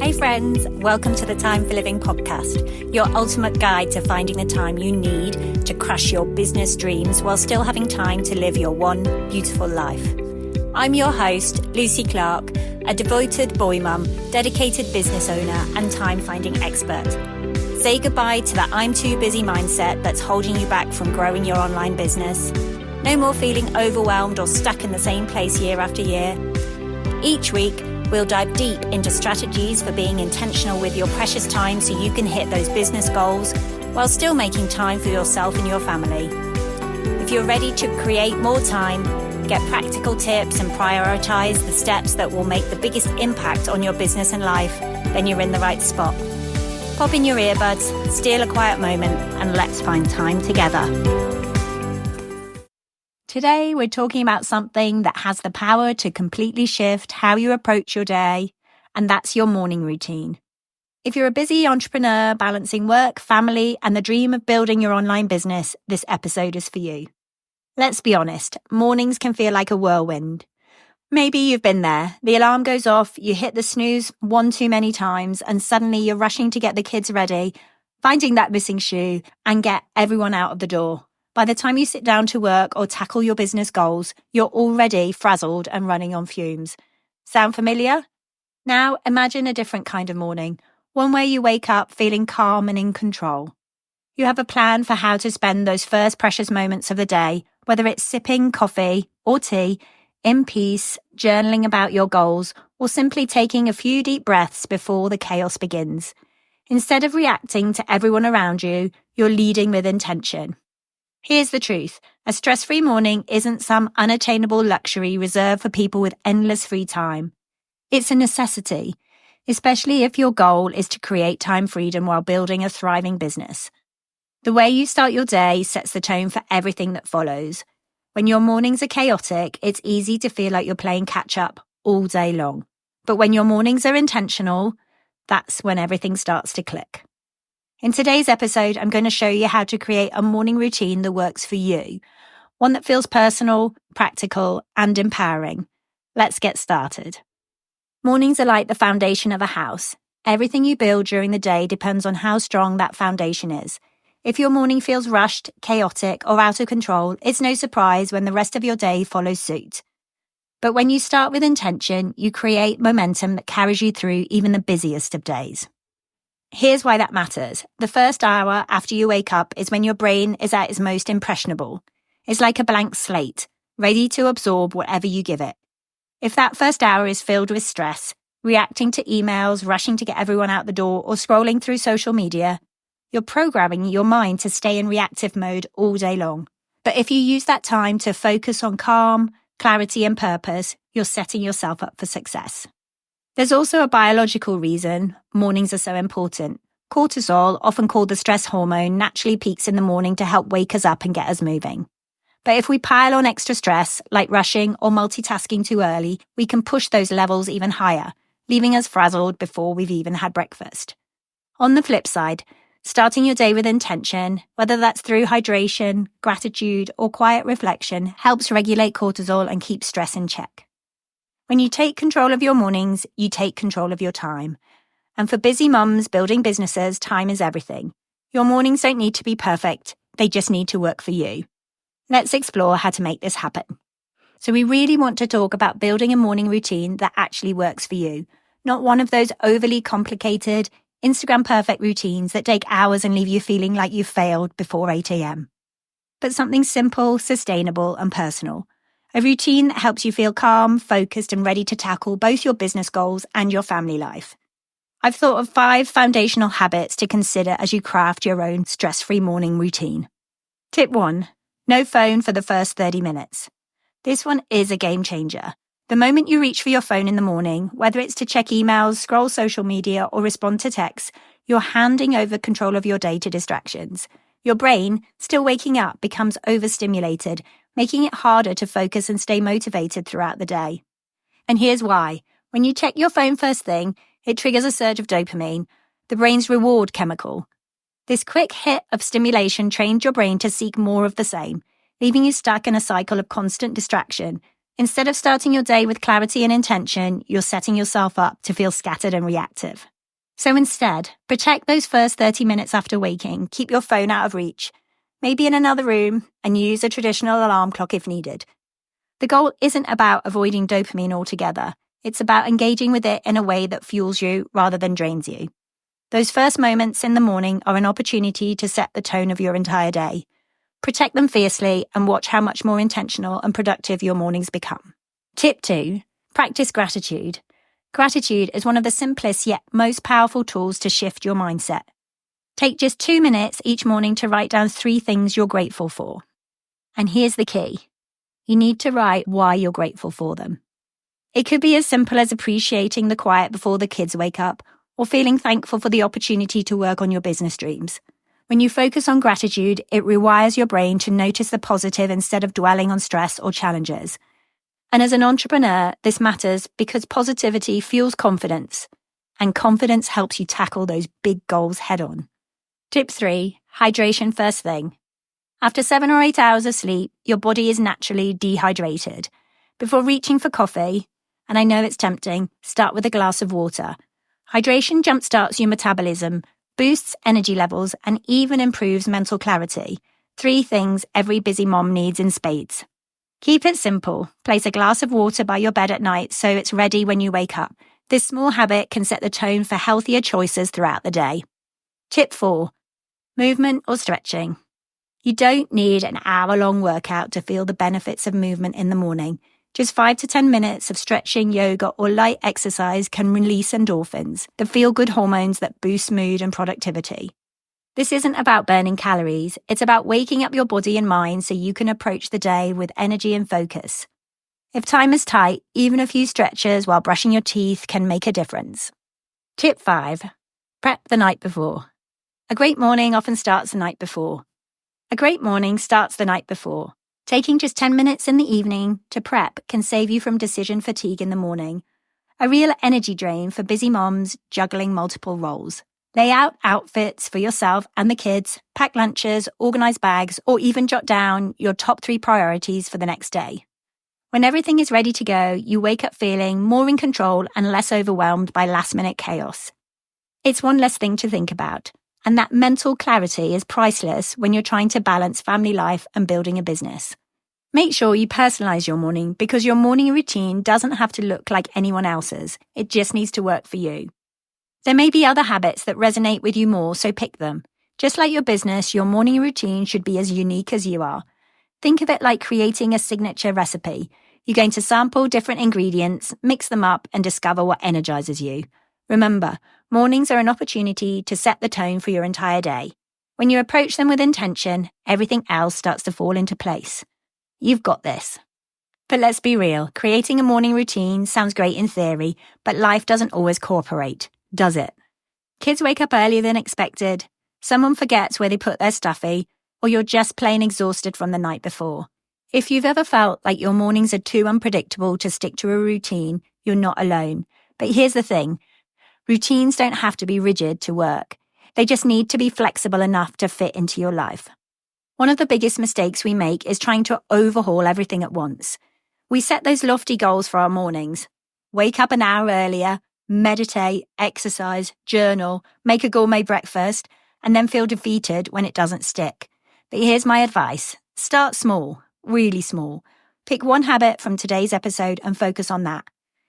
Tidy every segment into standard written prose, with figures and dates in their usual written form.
Hey friends, welcome to the Time for Living podcast, your ultimate guide to finding the time you need to crush your business dreams while still having time to live your one beautiful life. I'm your host, Lucy Clark, a devoted boy mum, dedicated business owner and time-finding expert. Say goodbye to the I'm too busy mindset that's holding you back from growing your online business. No more feeling overwhelmed or stuck in the same place year after year. Each week, we'll dive deep into strategies for being intentional with your precious time so you can hit those business goals while still making time for yourself and your family. If you're ready to create more time, get practical tips and prioritize the steps that will make the biggest impact on your business and life, then you're in the right spot. Pop in your earbuds, steal a quiet moment, and let's find time together. Today, we're talking about something that has the power to completely shift how you approach your day, and that's your morning routine. If you're a busy entrepreneur balancing work, family, and the dream of building your online business, this episode is for you. Let's be honest, mornings can feel like a whirlwind. Maybe you've been there. The alarm goes off, you hit the snooze one too many times, and suddenly you're rushing to get the kids ready, finding that missing shoe, and get everyone out of the door. By the time you sit down to work or tackle your business goals, you're already frazzled and running on fumes. Sound familiar? Now imagine a different kind of morning, one where you wake up feeling calm and in control. You have a plan for how to spend those first precious moments of the day, whether it's sipping coffee or tea, in peace, journaling about your goals, or simply taking a few deep breaths before the chaos begins. Instead of reacting to everyone around you, you're leading with intention. Here's the truth. A stress-free morning isn't some unattainable luxury reserved for people with endless free time. It's a necessity, especially if your goal is to create time freedom while building a thriving business. The way you start your day sets the tone for everything that follows. When your mornings are chaotic, it's easy to feel like you're playing catch-up all day long. But when your mornings are intentional, that's when everything starts to click. In today's episode, I'm going to show you how to create a morning routine that works for you, one that feels personal, practical, and empowering. Let's get started. Mornings are like the foundation of a house. Everything you build during the day depends on how strong that foundation is. If your morning feels rushed, chaotic, or out of control, it's no surprise when the rest of your day follows suit. But when you start with intention, you create momentum that carries you through even the busiest of days. Here's why that matters. The first hour after you wake up is when your brain is at its most impressionable. It's like a blank slate, ready to absorb whatever you give it. If that first hour is filled with stress, reacting to emails, rushing to get everyone out the door, or scrolling through social media, you're programming your mind to stay in reactive mode all day long. But if you use that time to focus on calm, clarity, and purpose, you're setting yourself up for success. There's also a biological reason mornings are so important. Cortisol, often called the stress hormone, naturally peaks in the morning to help wake us up and get us moving. But if we pile on extra stress, like rushing or multitasking too early, we can push those levels even higher, leaving us frazzled before we've even had breakfast. On the flip side, starting your day with intention, whether that's through hydration, gratitude, or quiet reflection, helps regulate cortisol and keep stress in check. When you take control of your mornings, you take control of your time. And for busy mums building businesses, time is everything. Your mornings don't need to be perfect. They just need to work for you. Let's explore how to make this happen. So we really want to talk about building a morning routine that actually works for you, not one of those overly complicated, Instagram perfect routines that take hours and leave you feeling like you've failed before 8 a.m. But something simple, sustainable, and personal. A routine that helps you feel calm, focused, and ready to tackle both your business goals and your family life. I've thought of 5 foundational habits to consider as you craft your own stress-free morning routine. Tip 1. No phone for the first 30 minutes. This one is a game changer. The moment you reach for your phone in the morning, whether it's to check emails, scroll social media, or respond to texts, you're handing over control of your day to distractions. Your brain, still waking up, becomes overstimulated, making it harder to focus and stay motivated throughout the day. And here's why. When you check your phone first thing, it triggers a surge of dopamine, the brain's reward chemical. This quick hit of stimulation trained your brain to seek more of the same, leaving you stuck in a cycle of constant distraction. Instead of starting your day with clarity and intention, you're setting yourself up to feel scattered and reactive. So instead, protect those first 30 minutes after waking, keep your phone out of reach, maybe in another room, and use a traditional alarm clock if needed. The goal isn't about avoiding dopamine altogether. It's about engaging with it in a way that fuels you rather than drains you. Those first moments in the morning are an opportunity to set the tone of your entire day. Protect them fiercely and watch how much more intentional and productive your mornings become. Tip 2. Practice gratitude. Gratitude is one of the simplest yet most powerful tools to shift your mindset. Take just 2 minutes each morning to write down 3 things you're grateful for. And here's the key. You need to write why you're grateful for them. It could be as simple as appreciating the quiet before the kids wake up, or feeling thankful for the opportunity to work on your business dreams. When you focus on gratitude, it rewires your brain to notice the positive instead of dwelling on stress or challenges. And as an entrepreneur, this matters because positivity fuels confidence, and confidence helps you tackle those big goals head on. Tip 3. Hydration first thing. After 7 or 8 hours of sleep, your body is naturally dehydrated. Before reaching for coffee, and I know it's tempting, start with a glass of water. Hydration jumpstarts your metabolism, boosts energy levels, and even improves mental clarity. 3 things every busy mom needs in spades. Keep it simple. Place a glass of water by your bed at night so it's ready when you wake up. This small habit can set the tone for healthier choices throughout the day. Tip 4. Movement or stretching. You don't need an hour-long workout to feel the benefits of movement in the morning. Just 5 to 10 minutes of stretching, yoga, or light exercise can release endorphins, the feel-good hormones that boost mood and productivity. This isn't about burning calories. It's about waking up your body and mind so you can approach the day with energy and focus. If time is tight, even a few stretches while brushing your teeth can make a difference. Tip 5. Prep the night before. A great morning often starts the night before. Taking just 10 minutes in the evening to prep can save you from decision fatigue in the morning. A real energy drain for busy moms juggling multiple roles. Lay out outfits for yourself and the kids, pack lunches, organize bags, or even jot down your top 3 priorities for the next day. When everything is ready to go, you wake up feeling more in control and less overwhelmed by last-minute chaos. It's one less thing to think about. And that mental clarity is priceless when you're trying to balance family life and building a business. Make sure you personalize your morning because your morning routine doesn't have to look like anyone else's. It just needs to work for you. There may be other habits that resonate with you more, so pick them. Just like your business, your morning routine should be as unique as you are. Think of it like creating a signature recipe. You're going to sample different ingredients, mix them up, and discover what energizes you. Remember, mornings are an opportunity to set the tone for your entire day. When you approach them with intention, everything else starts to fall into place. You've got this. But let's be real, creating a morning routine sounds great in theory, but life doesn't always cooperate, does it? Kids wake up earlier than expected, someone forgets where they put their stuffy, or you're just plain exhausted from the night before. If you've ever felt like your mornings are too unpredictable to stick to a routine, you're not alone. But here's the thing. Routines don't have to be rigid to work. They just need to be flexible enough to fit into your life. One of the biggest mistakes we make is trying to overhaul everything at once. We set those lofty goals for our mornings. Wake up an hour earlier, meditate, exercise, journal, make a gourmet breakfast, and then feel defeated when it doesn't stick. But here's my advice. Start small, really small. Pick one habit from today's episode and focus on that.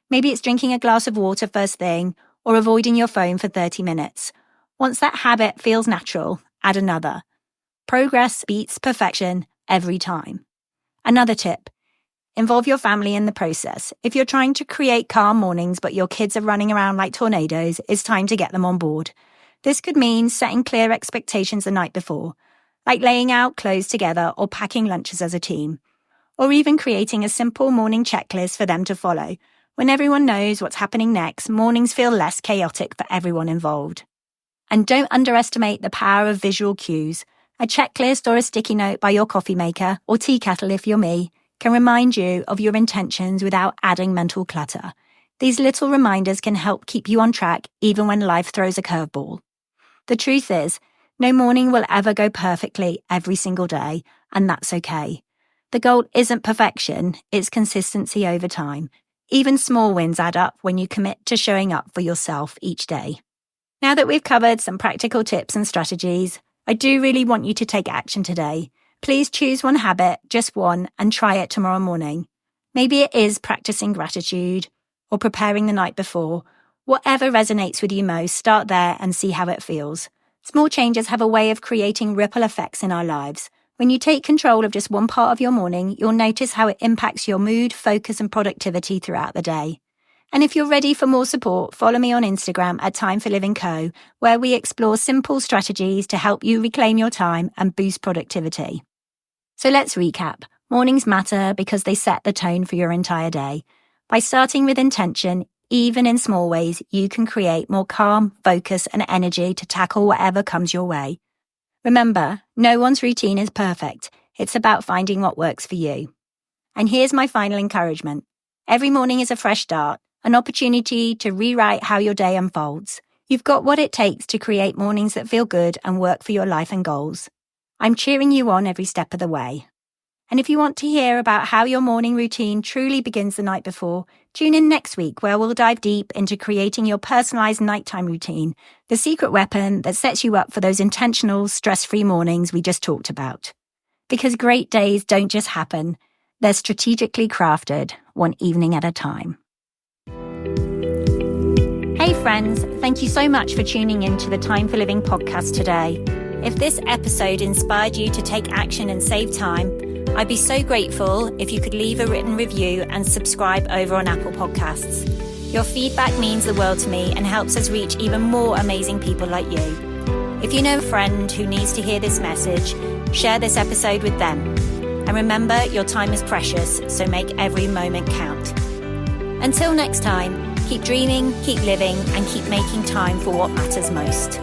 Maybe it's drinking a glass of water first thing, or avoiding your phone for 30 minutes. Once that habit feels natural, add another. Progress beats perfection every time. Another tip. Involve your family in the process. If you're trying to create calm mornings but your kids are running around like tornadoes, it's time to get them on board. This could mean setting clear expectations the night before, like laying out clothes together or packing lunches as a team, or even creating a simple morning checklist for them to follow. When everyone knows what's happening next, mornings feel less chaotic for everyone involved. And don't underestimate the power of visual cues. A checklist or a sticky note by your coffee maker, or tea kettle if you're me, can remind you of your intentions without adding mental clutter. These little reminders can help keep you on track even when life throws a curveball. The truth is, no morning will ever go perfectly every single day, and that's okay. The goal isn't perfection, it's consistency over time. Even small wins add up when you commit to showing up for yourself each day. Now that we've covered some practical tips and strategies, I do really want you to take action today. Please choose one habit, just one, and try it tomorrow morning. Maybe it is practicing gratitude or preparing the night before. Whatever resonates with you most, start there and see how it feels. Small changes have a way of creating ripple effects in our lives. When you take control of just one part of your morning, you'll notice how it impacts your mood, focus, and productivity throughout the day. And if you're ready for more support, follow me on Instagram at Time for Living Co, where we explore simple strategies to help you reclaim your time and boost productivity. So let's recap. Mornings matter because they set the tone for your entire day. By starting with intention, even in small ways, you can create more calm, focus, and energy to tackle whatever comes your way. Remember, no one's routine is perfect. It's about finding what works for you. And here's my final encouragement. Every morning is a fresh start, an opportunity to rewrite how your day unfolds. You've got what it takes to create mornings that feel good and work for your life and goals. I'm cheering you on every step of the way. And if you want to hear about how your morning routine truly begins the night before, tune in next week where we'll dive deep into creating your personalized nighttime routine, the secret weapon that sets you up for those intentional, stress-free mornings we just talked about. Because great days don't just happen, they're strategically crafted, one evening at a time. Hey friends, thank you so much for tuning in to the Time for Living podcast today. If this episode inspired you to take action and save time, I'd be so grateful if you could leave a written review and subscribe over on Apple Podcasts. Your feedback means the world to me and helps us reach even more amazing people like you. If you know a friend who needs to hear this message, share this episode with them. And remember, your time is precious, so make every moment count. Until next time, keep dreaming, keep living, and keep making time for what matters most.